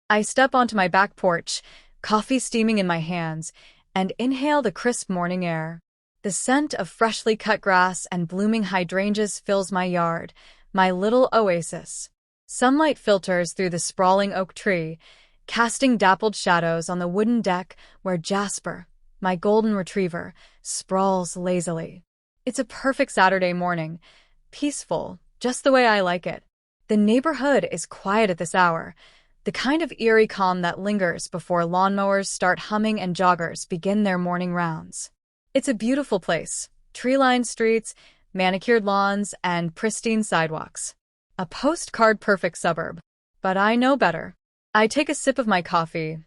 I step onto my back porch, coffee steaming in my hands, and inhale the crisp morning air. The scent of freshly cut grass and blooming hydrangeas fills my yard, my little oasis. Sunlight filters through the sprawling oak tree, casting dappled shadows on the wooden deck where Jasper, my golden retriever, sprawls lazily. It's a perfect Saturday morning, peaceful, just the way I like it. The neighborhood is quiet at this hour, the kind of eerie calm that lingers before lawnmowers start humming and joggers begin their morning rounds. It's a beautiful place, tree-lined streets, manicured lawns, and pristine sidewalks. A postcard-perfect suburb. But I know better. I take a sip of my coffee,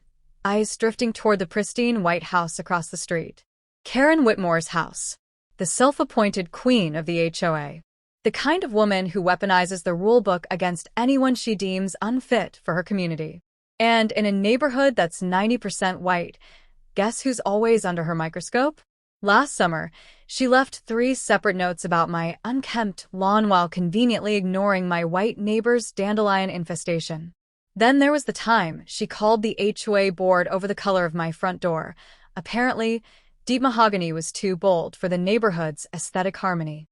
eyes drifting toward the pristine white house across the street. Karen Whitmore's house. The self-appointed queen of the HOA. The kind of woman who weaponizes the rulebook against anyone she deems unfit for her community. And in a neighborhood that's 90% white, guess who's always under her microscope? Last summer, she left 3 separate notes about my unkempt lawn while conveniently ignoring my white neighbor's dandelion infestation. Then there was the time she called the HOA board over the color of my front door. Apparently, deep mahogany was too bold for the neighborhood's aesthetic harmony.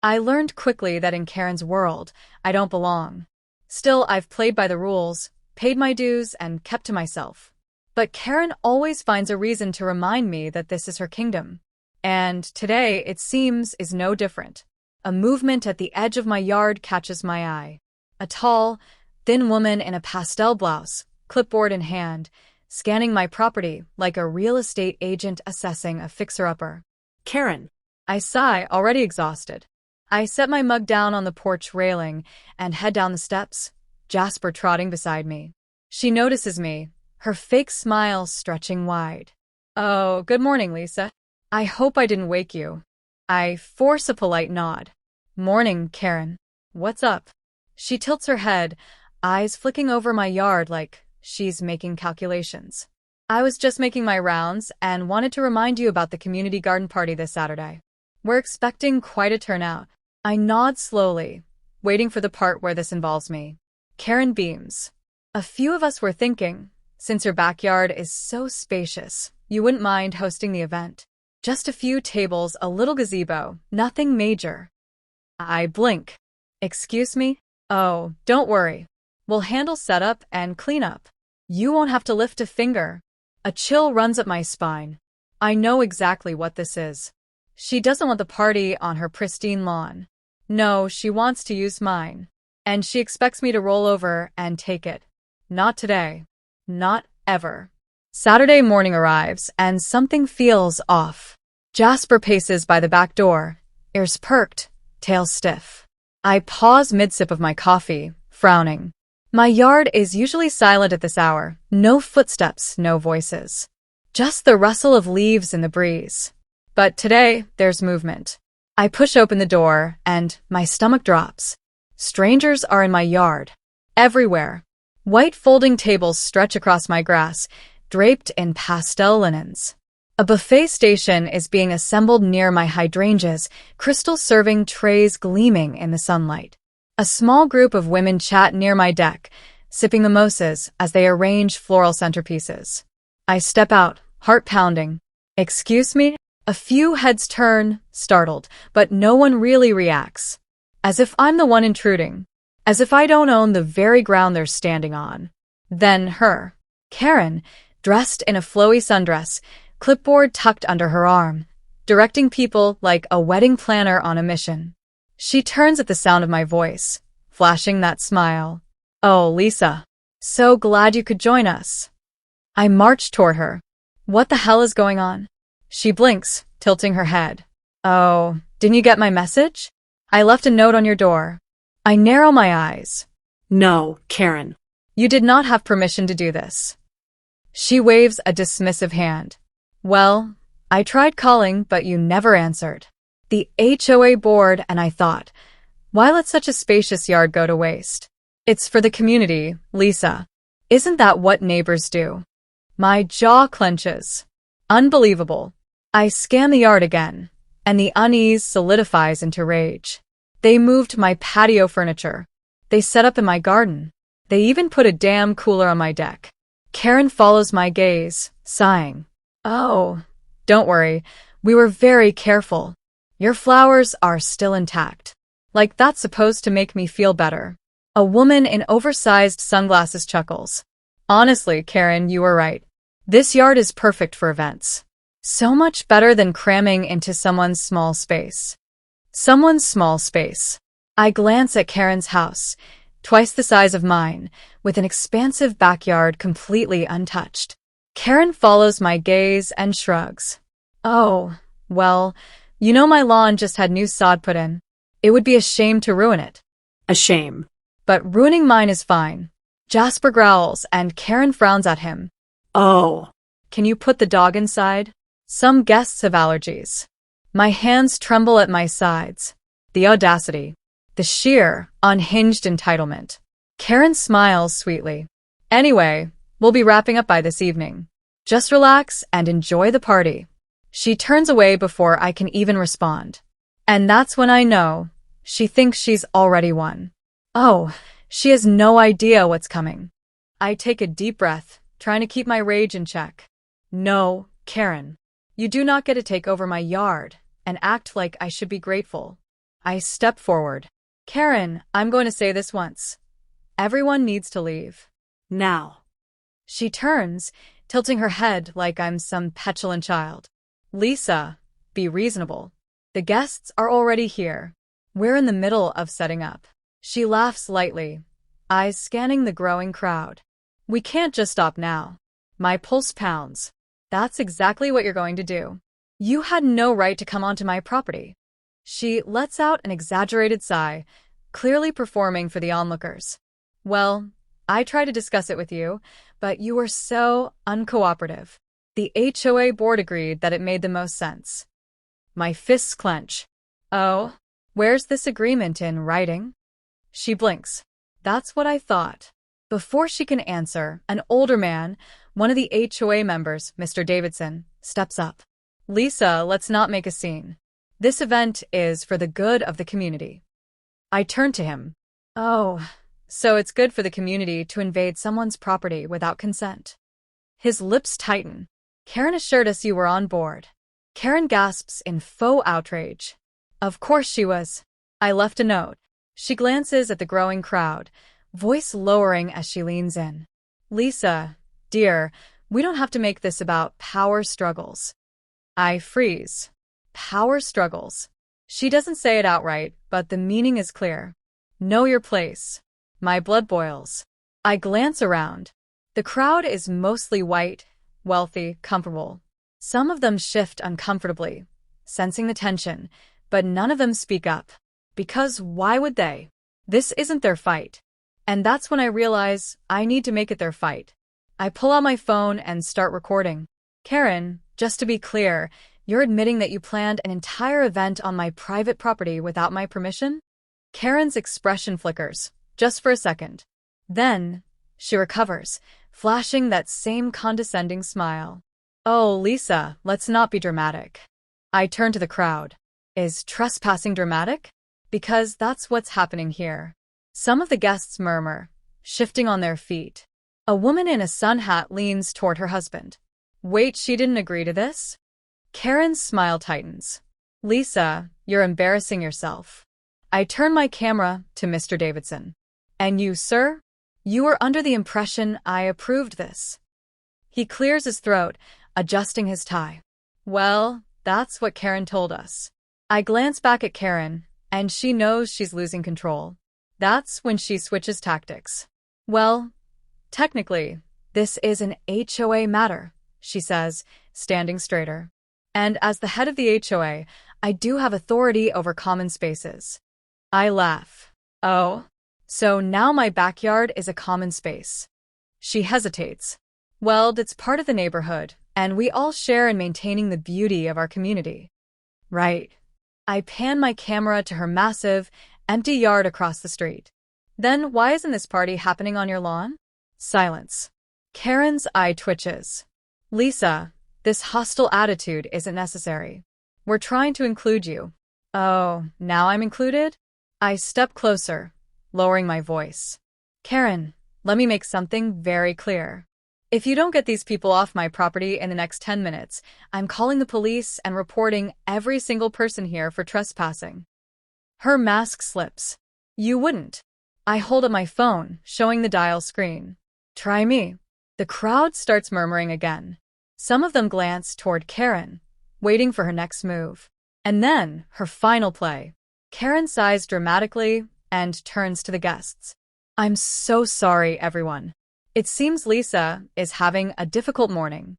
I learned quickly that in Karen's world, I don't belong. Still, I've played by the rules, paid my dues, and kept to myself. But Karen always finds a reason to remind me that this is her kingdom. And today, it seems, is no different. A movement at the edge of my yard catches my eye. A tall, thin woman in a pastel blouse, clipboard in hand, scanning my property like a real estate agent assessing a fixer-upper. Karen. I sigh, already exhausted. I set my mug down on the porch railing and head down the steps, Jasper trotting beside me. She notices me, her fake smile stretching wide. "Oh, good morning, Lisa. I hope I didn't wake you." I force a polite nod. "Morning, Karen. What's up?" She tilts her head, eyes flicking over my yard like she's making calculations. "I was just making my rounds and wanted to remind you about the community garden party this Saturday. We're expecting quite a turnout." I nod slowly, waiting for the part where this involves me. Karen beams. "A few of us were thinking, since your backyard is so spacious, you wouldn't mind hosting the event. Just a few tables, a little gazebo, nothing major." I blink. "Excuse me? Oh, don't worry. We'll handle setup and cleanup. You won't have to lift a finger." A chill runs up my spine. I know exactly what this is. She doesn't want the party on her pristine lawn. No, she wants to use mine. And she expects me to roll over and take it. Not today. Not ever. Saturday morning arrives, and something feels off. Jasper paces by the back door, ears perked, tail stiff. I pause mid-sip of my coffee, frowning. My yard is usually silent at this hour. No footsteps, no voices. Just the rustle of leaves in the breeze. But today, there's movement. I push open the door, and my stomach drops. Strangers are in my yard. Everywhere. White folding tables stretch across my grass, draped in pastel linens. A buffet station is being assembled near my hydrangeas, crystal serving trays gleaming in the sunlight. A small group of women chat near my deck, sipping mimosas as they arrange floral centerpieces. I step out, heart pounding. "Excuse me?" A few heads turn, startled, but no one really reacts. As if I'm the one intruding. As if I don't own the very ground they're standing on. Then her. Karen, dressed in a flowy sundress, clipboard tucked under her arm, directing people like a wedding planner on a mission. She turns at the sound of my voice, flashing that smile. "Oh, Lisa. So glad you could join us." I march toward her. "What the hell is going on?" She blinks, tilting her head. "Oh, didn't you get my message? I left a note on your door." I narrow my eyes. "No, Karen. You did not have permission to do this." She waves a dismissive hand. "Well, I tried calling, but you never answered." The HOA board, and I thought, why let such a spacious yard go to waste? It's for the community, Lisa. Isn't that what neighbors do? My jaw clenches. Unbelievable. I scan the yard again, and the unease solidifies into rage. They moved my patio furniture. They set up in my garden. They even put a damn cooler on my deck. Karen follows my gaze, sighing. Oh, don't worry. We were very careful. Your flowers are still intact. Like that's supposed to make me feel better. A woman in oversized sunglasses chuckles. Honestly, Karen, you were right. This yard is perfect for events. So much better than cramming into someone's small space. Someone's small space. I glance at Karen's house, twice the size of mine, with an expansive backyard completely untouched. Karen follows my gaze and shrugs. Oh, well, you know my lawn just had new sod put in. It would be a shame to ruin it. A shame. But ruining mine is fine. Jasper growls and Karen frowns at him. Oh. Can you put the dog inside? Some guests have allergies. My hands tremble at my sides. The audacity. The sheer, unhinged entitlement. Karen smiles sweetly. Anyway, we'll be wrapping up by this evening. Just relax and enjoy the party. She turns away before I can even respond. And that's when I know she thinks she's already won. Oh, she has no idea what's coming. I take a deep breath, trying to keep my rage in check. No, Karen. You do not get to take over my yard and act like I should be grateful. I step forward. Karen, I'm going to say this once. Everyone needs to leave. Now. She turns, tilting her head like I'm some petulant child. Lisa, be reasonable. The guests are already here. We're in the middle of setting up. She laughs lightly, eyes scanning the growing crowd. We can't just stop now. My pulse pounds. That's exactly what you're going to do. You had no right to come onto my property. She lets out an exaggerated sigh, clearly performing for the onlookers. Well, I tried to discuss it with you, but you were so uncooperative. The HOA board agreed that it made the most sense. My fists clench. Oh, where's this agreement in writing? She blinks. That's what I thought. Before she can answer, an older man, one of the HOA members, Mr. Davidson, steps up. Lisa, let's not make a scene. This event is for the good of the community. I turn to him. Oh, so it's good for the community to invade someone's property without consent. His lips tighten. Karen assured us you were on board. Karen gasps in faux outrage. Of course she was. I left a note. She glances at the growing crowd, voice lowering as she leans in. Lisa, dear, we don't have to make this about power struggles. I freeze. Power struggles. She doesn't say it outright, but the meaning is clear. Know your place. My blood boils. I glance around. The crowd is mostly white, wealthy, comfortable. Some of them shift uncomfortably, sensing the tension, but none of them speak up. Because why would they? This isn't their fight. And that's when I realize I need to make it their fight. I pull out my phone and start recording. Karen, just to be clear, you're admitting that you planned an entire event on my private property without my permission? Karen's expression flickers, just for a second. Then, she recovers, flashing that same condescending smile. Oh, Lisa, let's not be dramatic. I turn to the crowd. Is trespassing dramatic? Because that's what's happening here. Some of the guests murmur, shifting on their feet. A woman in a sun hat leans toward her husband. Wait, she didn't agree to this? Karen's smile tightens. Lisa, you're embarrassing yourself. I turn my camera to Mr. Davidson. And you, sir? You were under the impression I approved this. He clears his throat, adjusting his tie. Well, that's what Karen told us. I glance back at Karen, and she knows she's losing control. That's when she switches tactics. Well, technically, this is an HOA matter, she says, standing straighter. And as the head of the HOA, I do have authority over common spaces. I laugh. Oh, so now my backyard is a common space. She hesitates. Well, it's part of the neighborhood, and we all share in maintaining the beauty of our community. Right. I pan my camera to her massive, empty yard across the street. Then why isn't this party happening on your lawn? Silence. Karen's eye twitches. Lisa, this hostile attitude isn't necessary. We're trying to include you. Oh, now I'm included? I step closer, lowering my voice. Karen, let me make something very clear. If you don't get these people off my property in the next 10 minutes, I'm calling the police and reporting every single person here for trespassing. Her mask slips. You wouldn't. I hold up my phone, showing the dial screen. Try me. The crowd starts murmuring again. Some of them glance toward Karen, waiting for her next move. And then, her final play. Karen sighs dramatically and turns to the guests. I'm so sorry, everyone. It seems Lisa is having a difficult morning.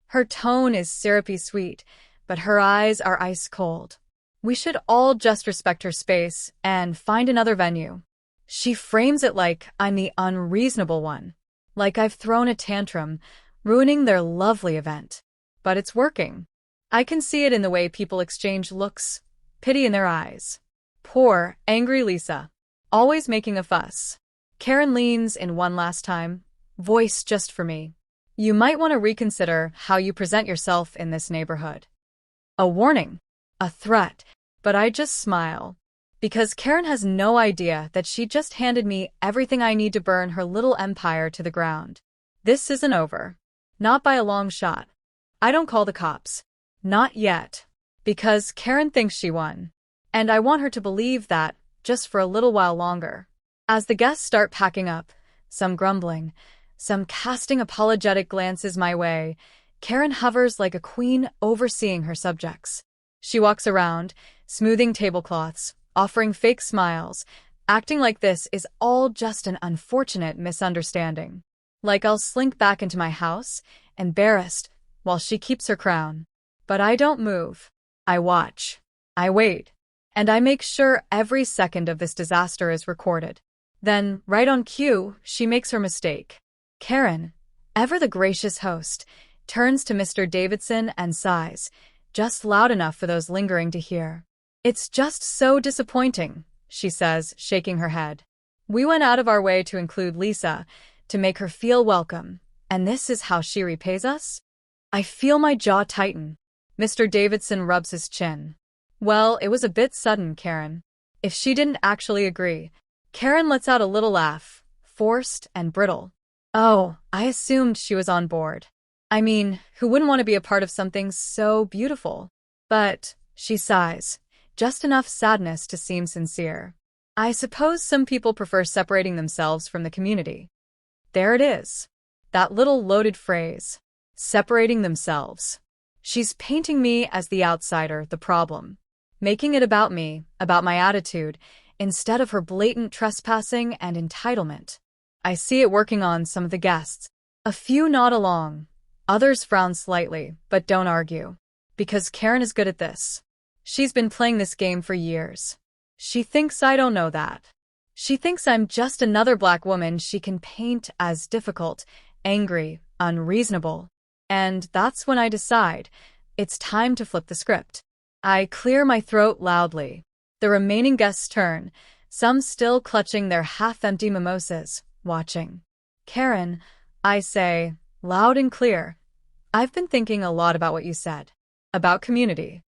Her tone is syrupy sweet, but her eyes are ice cold. We should all just respect her space and find another venue. She frames it like I'm the unreasonable one, like I've thrown a tantrum, ruining their lovely event. But it's working. I can see it in the way people exchange looks, pity in their eyes. Poor, angry Lisa, always making a fuss. Karen leans in one last time, voice just for me. You might want to reconsider how you present yourself in this neighborhood. A warning, a threat, but I just smile. Because Karen has no idea that she just handed me everything I need to burn her little empire to the ground. This isn't over. Not by a long shot. I don't call the cops. Not yet. Because Karen thinks she won. And I want her to believe that, just for a little while longer. As the guests start packing up, some grumbling, some casting apologetic glances my way, Karen hovers like a queen overseeing her subjects. She walks around, smoothing tablecloths, offering fake smiles, acting like this is all just an unfortunate misunderstanding. Like I'll slink back into my house, embarrassed, while she keeps her crown. But I don't move. I watch. I wait. And I make sure every second of this disaster is recorded. Then, right on cue, she makes her mistake. Karen, ever the gracious host, turns to Mr. Davidson and sighs, just loud enough for those lingering to hear. It's just so disappointing, she says, shaking her head. We went out of our way to include Lisa, to make her feel welcome, and this is how she repays us? I feel my jaw tighten. Mr. Davidson rubs his chin. Well, it was a bit sudden, Karen. If she didn't actually agree. Karen lets out a little laugh, forced and brittle. Oh, I assumed she was on board. I mean, who wouldn't want to be a part of something so beautiful? But, she sighs, just enough sadness to seem sincere. I suppose some people prefer separating themselves from the community. There it is. That little loaded phrase. Separating themselves. She's painting me as the outsider, the problem. Making it about me, about my attitude, instead of her blatant trespassing and entitlement. I see it working on some of the guests. A few nod along. Others frown slightly, but don't argue. Because Karen is good at this. She's been playing this game for years. She thinks I don't know that. She thinks I'm just another black woman she can paint as difficult, angry, unreasonable. And that's when I decide, it's time to flip the script. I clear my throat loudly. The remaining guests turn, some still clutching their half-empty mimosas, watching. Karen, I say, loud and clear, I've been thinking a lot about what you said. About community.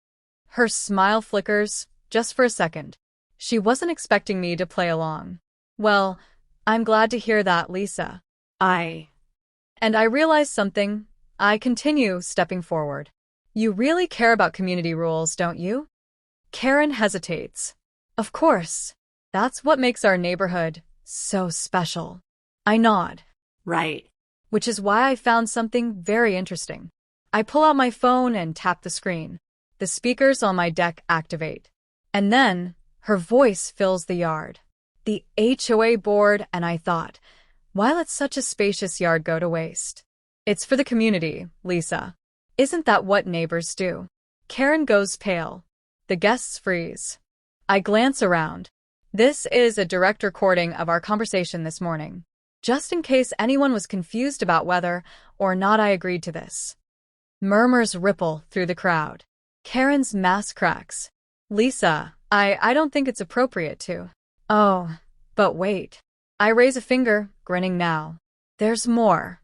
Her smile flickers, just for a second. She wasn't expecting me to play along. Well, I'm glad to hear that, Lisa. And I realize something. I continue, stepping forward. You really care about community rules, don't you? Karen hesitates. Of course. That's what makes our neighborhood so special. I nod. Right. Which is why I found something very interesting. I pull out my phone and tap the screen. The speakers on my deck activate. And then, her voice fills the yard. The HOA board, and I thought, why let such a spacious yard go to waste? It's for the community, Lisa. Isn't that what neighbors do? Karen goes pale. The guests freeze. I glance around. This is a direct recording of our conversation this morning. Just in case anyone was confused about whether or not I agreed to this. Murmurs ripple through the crowd. Karen's mask cracks. Lisa, I don't think it's appropriate to. Oh, but wait. I raise a finger, grinning now. There's more.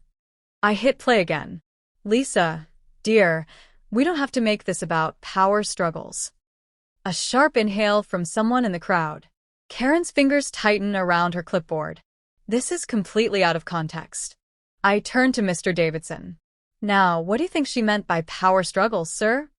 I hit play again. Lisa, dear, we don't have to make this about power struggles. A sharp inhale from someone in the crowd. Karen's fingers tighten around her clipboard. This is completely out of context. I turned to Mr. Davidson. Now, what do you think she meant by power struggles, sir?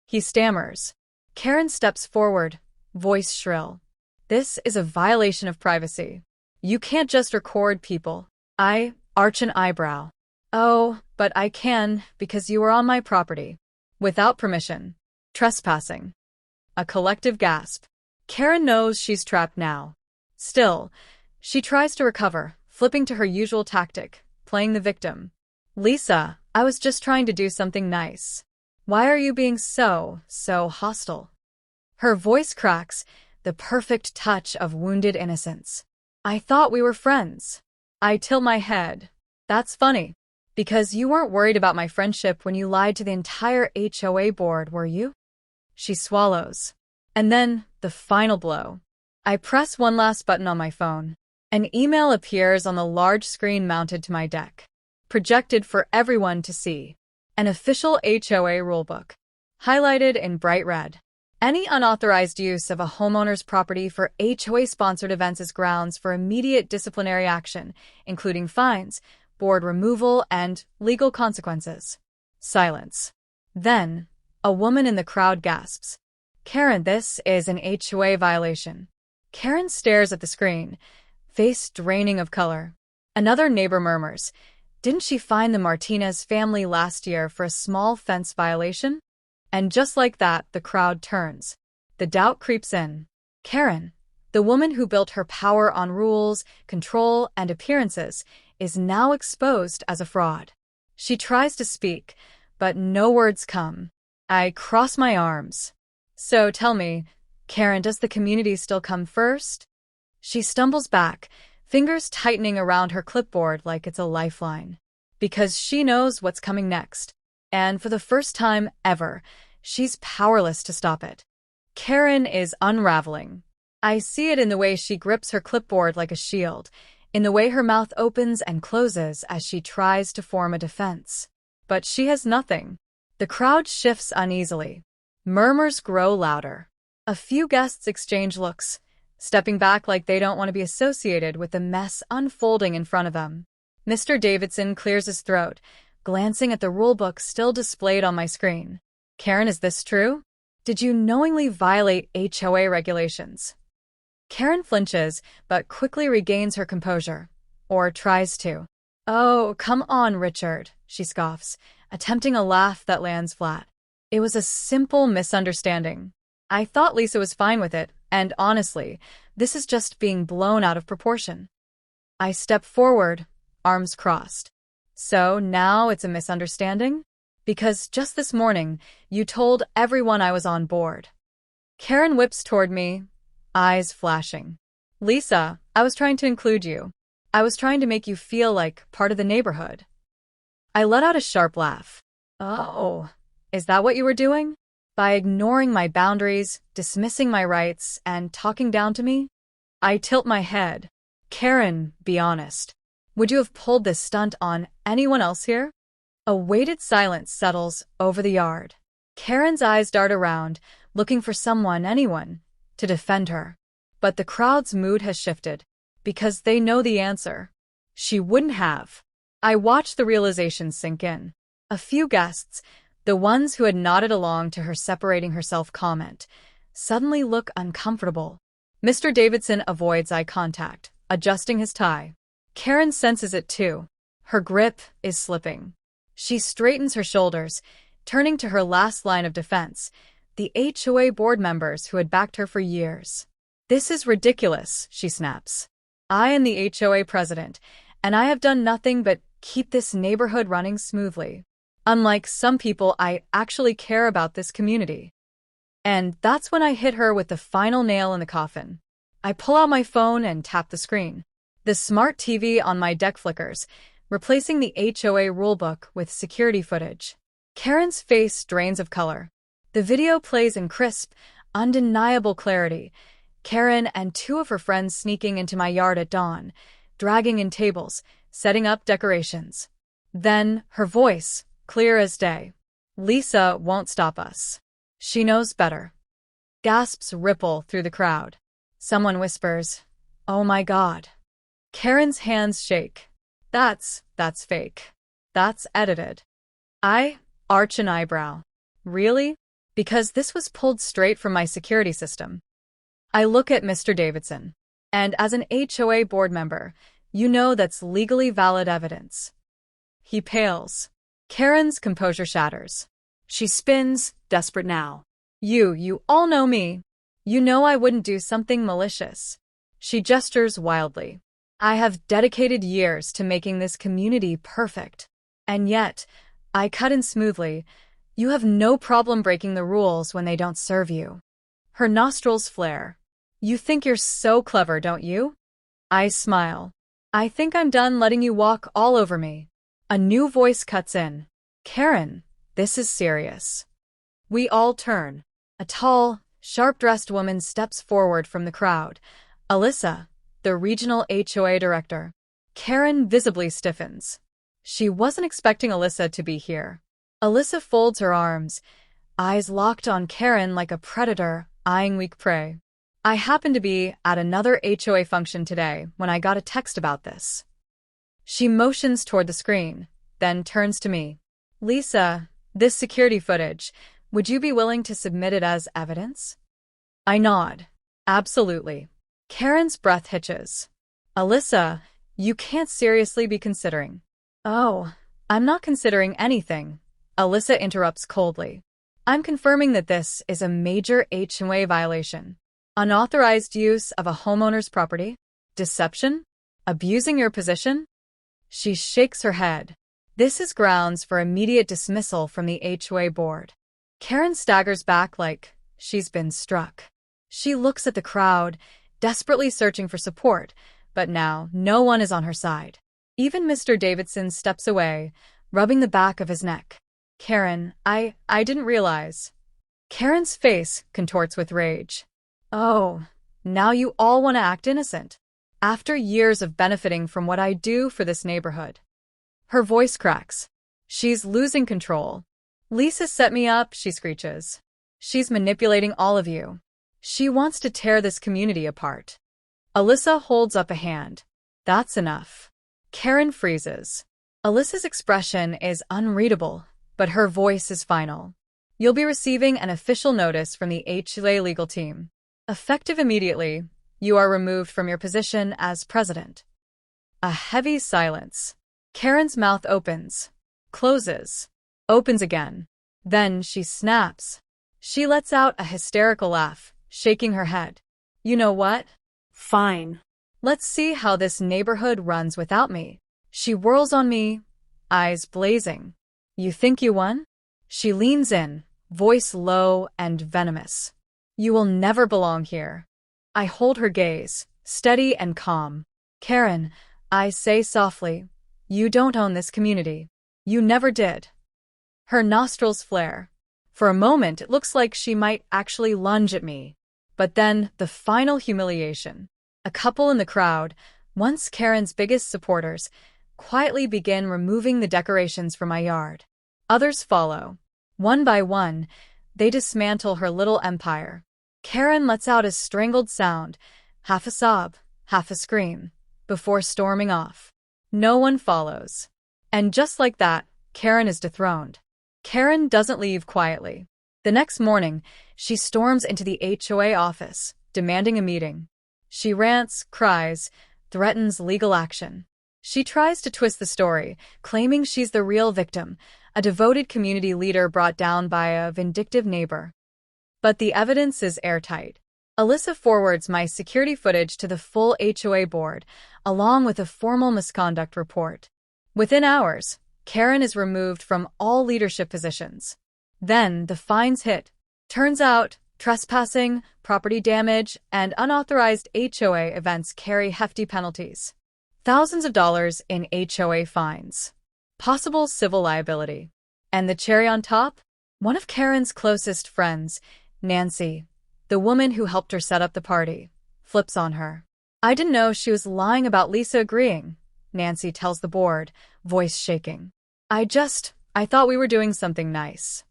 He stammers. Karen steps forward, voice shrill. This is a violation of privacy. You can't just record people. I arch an eyebrow. Oh, but I can, because you are on my property. Without permission. Trespassing. A collective gasp. Karen knows she's trapped now. Still, she tries to recover, flipping to her usual tactic, playing the victim. Lisa, I was just trying to do something nice. Why are you being so hostile? Her voice cracks, the perfect touch of wounded innocence. I thought we were friends. I tilt my head. That's funny. Because you weren't worried about my friendship when you lied to the entire HOA board, were you? She swallows. And then, the final blow. I press one last button on my phone. An email appears on the large screen mounted to my deck, projected for everyone to see. An official HOA rulebook, highlighted in bright red. Any unauthorized use of a homeowner's property for HOA-sponsored events is grounds for immediate disciplinary action, including fines, board removal, and legal consequences. Silence. Then, a woman in the crowd gasps. Karen, this is an HOA violation. Karen stares at the screen, face draining of color. Another neighbor murmurs. Didn't she fine the Martinez family last year for a small fence violation? And just like that, the crowd turns. The doubt creeps in. Karen, the woman who built her power on rules, control, and appearances, is now exposed as a fraud. She tries to speak, but no words come. I cross my arms. So tell me, Karen, does the community still come first? She stumbles back, fingers tightening around her clipboard like it's a lifeline. Because she knows what's coming next. And for the first time ever, she's powerless to stop it. Karen is unraveling. I see it in the way she grips her clipboard like a shield, in the way her mouth opens and closes as she tries to form a defense. But she has nothing. The crowd shifts uneasily. Murmurs grow louder. A few guests exchange looks, stepping back like they don't want to be associated with the mess unfolding in front of them. Mr. Davidson clears his throat, glancing at the rulebook still displayed on my screen. Karen, is this true? Did you knowingly violate HOA regulations? Karen flinches, but quickly regains her composure. Or tries to. Oh, come on, Richard, she scoffs, attempting a laugh that lands flat. It was a simple misunderstanding. I thought Lisa was fine with it, and honestly, this is just being blown out of proportion. I step forward, arms crossed. So now it's a misunderstanding? Because just this morning, you told everyone I was on board. Karen whips toward me, eyes flashing. Lisa, I was trying to include you. I was trying to make you feel like part of the neighborhood. I let out a sharp laugh. Oh, is that what you were doing? By ignoring my boundaries, dismissing my rights, and talking down to me? I tilt my head. Karen, be honest. Would you have pulled this stunt on anyone else here? A weighted silence settles over the yard. Karen's eyes dart around, looking for someone, anyone, to defend her. But the crowd's mood has shifted, because they know the answer. She wouldn't have. I watched the realization sink in. A few guests, the ones who had nodded along to her separating herself comment, suddenly look uncomfortable. Mr. Davidson avoids eye contact, adjusting his tie. Karen senses it too. Her grip is slipping. She straightens her shoulders, turning to her last line of defense, the HOA board members who had backed her for years. This is ridiculous, she snaps. I am the HOA president, and I have done nothing but keep this neighborhood running smoothly. Unlike some people, I actually care about this community. And that's when I hit her with the final nail in the coffin. I pull out my phone and tap the screen. The smart TV on my deck flickers, replacing the HOA rulebook with security footage. Karen's face drains of color. The video plays in crisp, undeniable clarity. Karen and two of her friends sneaking into my yard at dawn, dragging in tables, setting up decorations. Then, her voice, clear as day. Lisa won't stop us. She knows better. Gasps ripple through the crowd. Someone whispers, "Oh my God." Karen's hands shake. That's fake. That's edited. I arch an eyebrow. Really? Because this was pulled straight from my security system. I look at Mr. Davidson. And as an HOA board member, you know that's legally valid evidence. He pales. Karen's composure shatters. She spins, desperate now. You all know me. You know I wouldn't do something malicious. She gestures wildly. I have dedicated years to making this community perfect. And yet, I cut in smoothly. You have no problem breaking the rules when they don't serve you. Her nostrils flare. You think you're so clever, don't you? I smile. I think I'm done letting you walk all over me. A new voice cuts in. Karen, this is serious. We all turn. A tall, sharp-dressed woman steps forward from the crowd. Alyssa, the regional HOA director. Karen visibly stiffens. She wasn't expecting Alyssa to be here. Alyssa folds her arms, eyes locked on Karen like a predator eyeing weak prey. I happened to be at another HOA function today when I got a text about this. She motions toward the screen, then turns to me. Lisa, this security footage, would you be willing to submit it as evidence? I nod. Absolutely. Karen's breath hitches. Alyssa, you can't seriously be considering. Oh, I'm not considering anything, Alyssa interrupts coldly. I'm confirming that this is a major HOA violation. Unauthorized use of a homeowner's property? Deception? Abusing your position? She shakes her head. This is grounds for immediate dismissal from the HOA board. Karen staggers back like she's been struck. She looks at the crowd, desperately searching for support, but now no one is on her side. Even Mr. Davidson steps away, rubbing the back of his neck. Karen, I didn't realize. Karen's face contorts with rage. Oh, now you all want to act innocent. After years of benefiting from what I do for this neighborhood. Her voice cracks. She's losing control. Lisa set me up, she screeches. She's manipulating all of you. She wants to tear this community apart. Alyssa holds up a hand. That's enough. Karen freezes. Alyssa's expression is unreadable, but her voice is final. You'll be receiving an official notice from the HOA legal team. Effective immediately, you are removed from your position as president. A heavy silence. Karen's mouth opens, closes, opens again. Then she snaps. She lets out a hysterical laugh, shaking her head. You know what? Fine. Let's see how this neighborhood runs without me. She whirls on me, eyes blazing. You think you won? She leans in, voice low and venomous. You will never belong here. I hold her gaze, steady and calm. Karen, I say softly, you don't own this community. You never did. Her nostrils flare. For a moment, it looks like she might actually lunge at me. But then, the final humiliation. A couple in the crowd, once Karen's biggest supporters, quietly begin removing the decorations from my yard. Others follow. One by one, they dismantle her little empire. Karen lets out a strangled sound, half a sob, half a scream, before storming off. No one follows. And just like that, Karen is dethroned. Karen doesn't leave quietly. The next morning, she storms into the HOA office, demanding a meeting. She rants, cries, threatens legal action. She tries to twist the story, claiming she's the real victim, a devoted community leader brought down by a vindictive neighbor. But the evidence is airtight. Alyssa forwards my security footage to the full HOA board, along with a formal misconduct report. Within hours, Karen is removed from all leadership positions. Then the fines hit. Turns out, trespassing, property damage, and unauthorized HOA events carry hefty penalties. Thousands of dollars in HOA fines. Possible civil liability. And the cherry on top? One of Karen's closest friends, Nancy, the woman who helped her set up the party, flips on her. I didn't know she was lying about Lisa agreeing, Nancy tells the board, voice shaking. I thought we were doing something nice.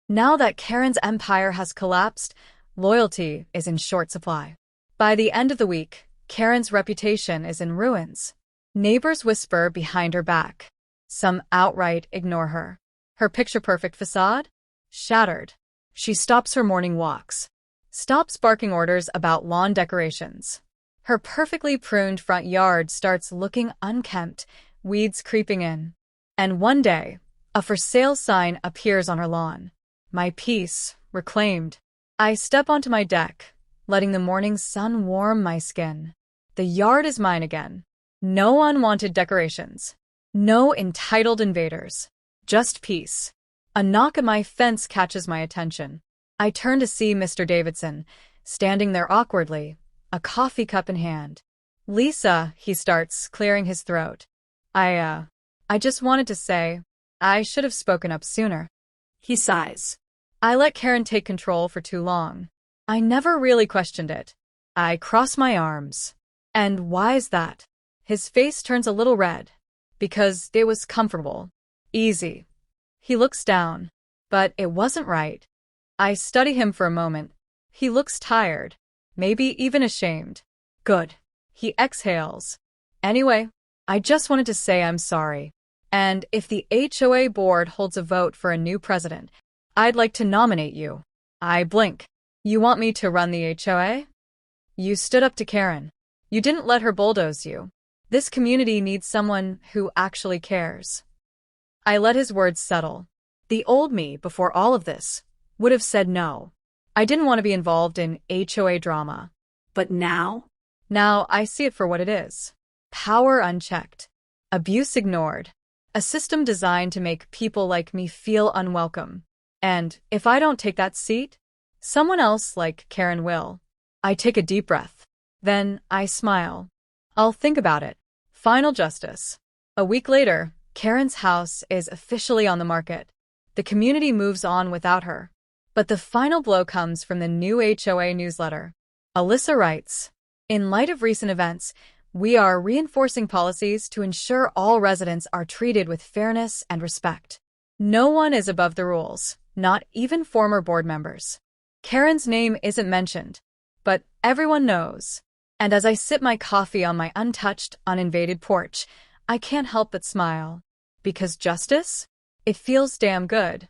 Now that Karen's empire has collapsed, loyalty is in short supply. By the end of the week, Karen's reputation is in ruins. Neighbors whisper behind her back. Some outright ignore her. Her picture-perfect facade? Shattered. She stops her morning walks. Stops barking orders about lawn decorations. Her perfectly pruned front yard starts looking unkempt, weeds creeping in. And one day, a for sale sign appears on her lawn. My peace, reclaimed. I step onto my deck, letting the morning sun warm my skin. The yard is mine again. No unwanted decorations. No entitled invaders. Just peace. A knock at my fence catches my attention. I turn to see Mr. Davidson, standing there awkwardly, a coffee cup in hand. Lisa, he starts, clearing his throat. I just wanted to say, I should have spoken up sooner. He sighs. I let Karen take control for too long. I never really questioned it. I cross my arms. And why's that? His face turns a little red. Because it was comfortable. Easy. He looks down. But it wasn't right. I study him for a moment. He looks tired. Maybe even ashamed. Good. He exhales. Anyway, I just wanted to say I'm sorry. And if the HOA board holds a vote for a new president, I'd like to nominate you. I blink. You want me to run the HOA? You stood up to Karen. You didn't let her bulldoze you. This community needs someone who actually cares. I let his words settle. The old me, before all of this, would have said no. I didn't want to be involved in HOA drama. But now? Now I see it for what it is. Power unchecked. Abuse ignored. A system designed to make people like me feel unwelcome. And if I don't take that seat, someone else like Karen will. I take a deep breath. Then I smile. I'll think about it. Final justice. A week later, Karen's house is officially on the market. The community moves on without her. But the final blow comes from the new HOA newsletter. Alyssa writes, in light of recent events, we are reinforcing policies to ensure all residents are treated with fairness and respect. No one is above the rules, not even former board members. Karen's name isn't mentioned, but everyone knows. And as I sip my coffee on my untouched, uninvaded porch, I can't help but smile. Because justice? It feels damn good.